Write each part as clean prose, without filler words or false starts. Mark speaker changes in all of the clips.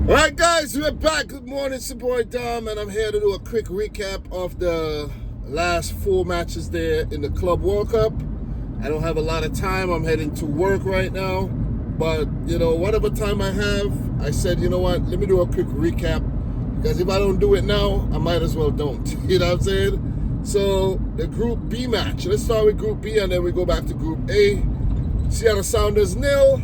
Speaker 1: Alright guys, we're back. Good morning, it's your boy Dom, and I'm here to do a quick recap of the last 4 matches there in the Club World Cup. I don't have a lot of time. I'm heading to work right now. But, whatever time I have, I said, you know what, let me do a quick recap. Because if I don't do it now, I might as well don't. You know what I'm saying? So, the Group B match. Let's start with Group B and then we go back to Group A. Seattle Sounders 0.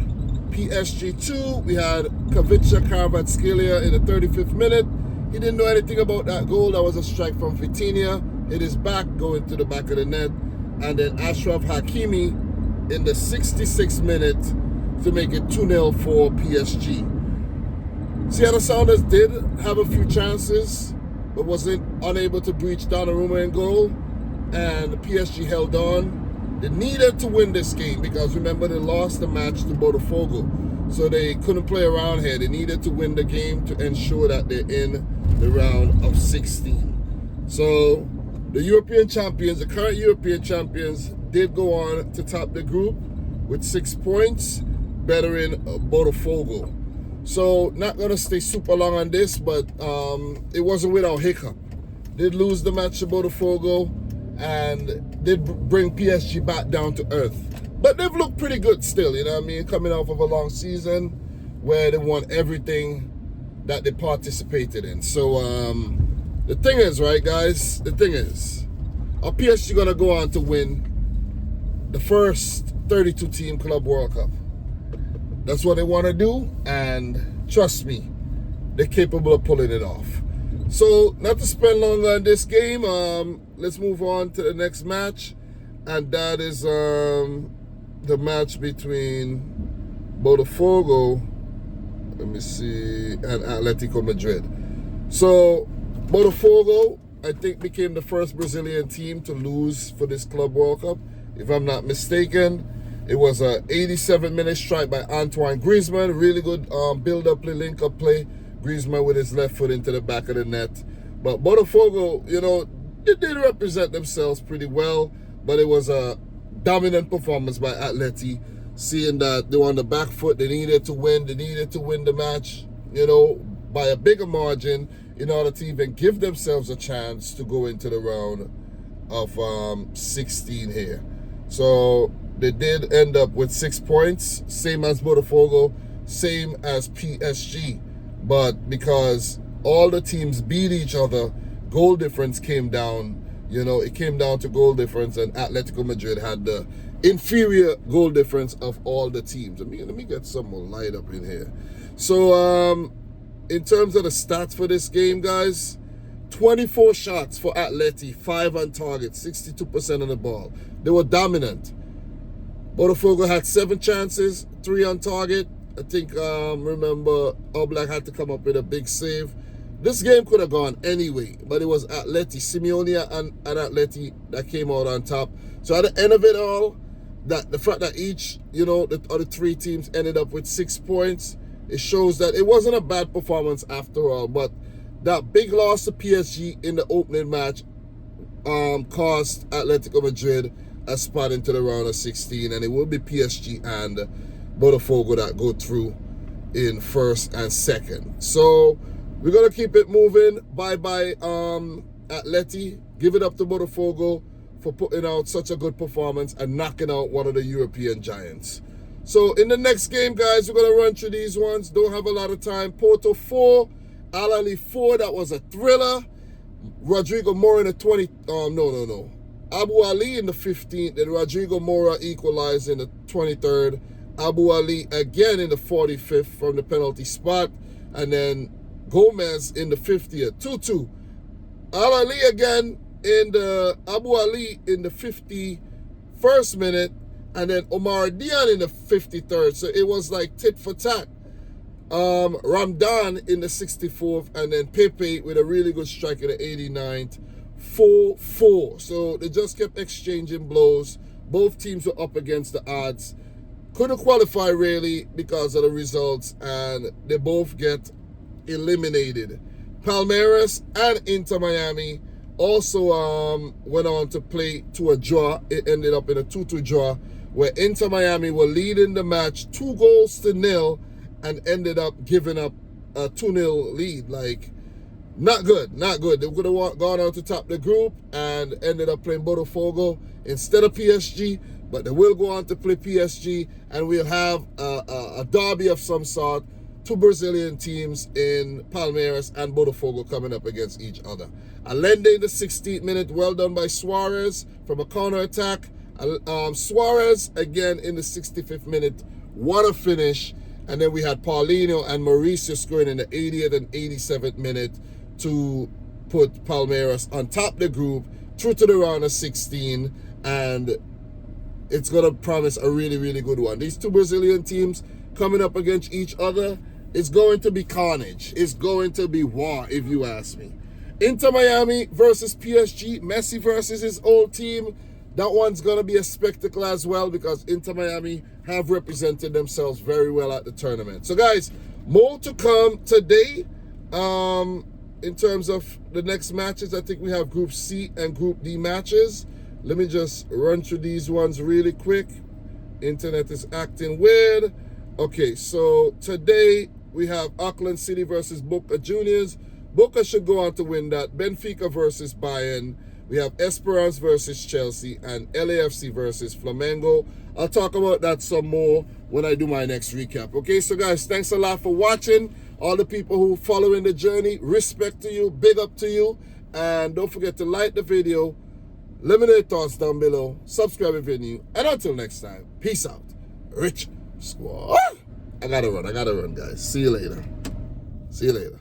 Speaker 1: PSG 2, we had Kavica Kvaratskhelia in the 35th minute. He didn't know anything about that goal. That was a strike from Vitinha. It is back, going to the back of the net. And then Ashraf Hakimi in the 66th minute to make it 2-0 for PSG. Seattle Sounders did have a few chances, but wasn't unable to breach Donnarumma in goal. And PSG held on. They needed to win this game because, remember, they lost the match to Botofogo. So they couldn't play around here. They needed to win the game to ensure that they're in the round of 16. So the European champions, the current European champions, did go on to top the group with 6 points, bettering Botofogo. So not going to stay super long on this, but it wasn't without hiccup. Did lose the match to Botafogo and did bring PSG back down to earth. But they've looked pretty good still, you know what I mean? Coming off of a long season where they won everything that they participated in. So the thing is, right, guys? The thing is, are PSG going to go on to win the first 32-team Club World Cup? That's what they want to do, and trust me, they're capable of pulling it off. So, not to spend long on this game, let's move on to the next match, and that is the match between Botafogo, let me see, and Atletico Madrid. So, Botafogo, I think, became the first Brazilian team to lose for this Club World Cup, if I'm not mistaken. It was a 87-minute strike by Antoine Griezmann. Really good build-up play, link-up play. Griezmann with his left foot into the back of the net. But Botafogo, they did represent themselves pretty well. But it was a dominant performance by Atleti. Seeing that they were on the back foot, they needed to win. They needed to win the match, by a bigger margin in order to even give themselves a chance to go into the round of 16 here. So they did end up with 6 points, same as Botafogo, same as PSG. But because all the teams beat each other, goal difference came down. It came down to goal difference, and Atletico Madrid had the inferior goal difference of all the teams. Let me get some more light up in here. So in terms of the stats for this game, guys, 24 shots for Atleti, 5 on target, 62% of the ball. They were dominant. Botafogo had 7 chances, 3 on target. I think, remember, Oblak had to come up with a big save. This game could have gone anyway, but it was Atleti, Simeone and Atleti that came out on top. So at the end of it all, that the fact that each, the other 3 teams ended up with 6 points, it shows that it wasn't a bad performance after all. But that big loss to PSG in the opening match cost Atletico Madrid a spot into the round of 16, and it will be PSG and Botafogo that go through in first and second. So we're going to keep it moving. Bye-bye, Atleti. Give it up to Botafogo for putting out such a good performance and knocking out one of the European giants. So in the next game, guys, we're going to run through these ones. Don't have a lot of time. Porto 4, Ahly 4. That was a thriller. Rodrigo Mora in the 20... no. Abu Ali in the 15th. Then Rodrigo Mora equalized in the 23rd. Abu Ali again in the 45th from the penalty spot. And then Gomez in the 50th. 2-2. Ali again in the Abu Ali in the 51st minute. And then Omar Dian in the 53rd. So it was like tit for tat. Ramdan in the 64th. And then Pepe with a really good strike in the 89th. 4-4. So they just kept exchanging blows. Both teams were up against the odds. Couldn't qualify really because of the results, and they both get eliminated. Palmeiras and Inter Miami also went on to play to a draw. It ended up in a 2-2 draw where Inter Miami were leading the match 2-0 and ended up giving up a 2-0 lead. Like, not good, not good. They could have gone on to top the group and ended up playing Botofogo instead of PSG, but they will go on to play PSG, and we'll have a derby of some sort. Two Brazilian teams in Palmeiras and Botafogo coming up against each other. Allende in the 16th minute, well done by Suarez from a counter attack. Suarez again in the 65th minute, what a finish. And then we had Paulinho and Mauricio scoring in the 80th and 87th minute to put Palmeiras on top of the group, through to the round of 16, and it's going to promise a really, really good one. These two Brazilian teams coming up against each other, it's going to be carnage. It's going to be war, if you ask me. Inter Miami versus PSG, Messi versus his old team. That one's going to be a spectacle as well, because Inter Miami have represented themselves very well at the tournament. So guys, more to come today. In terms of the next matches, I think we have Group C and Group D matches. Let me just run through these ones really quick. Internet is acting weird. Okay, so today we have Auckland City versus Boca Juniors. Boca should go on to win that. Benfica versus Bayern. We have Esperance versus Chelsea and LAFC versus Flamengo. I'll talk about that some more when I do my next recap. Okay, so guys, thanks a lot for watching. All the people who following the journey, respect to you, big up to you. And don't forget to like the video, let me know your thoughts down below, subscribe if you're new. And until next time, peace out. Rich Squad. I gotta run, guys. See you later.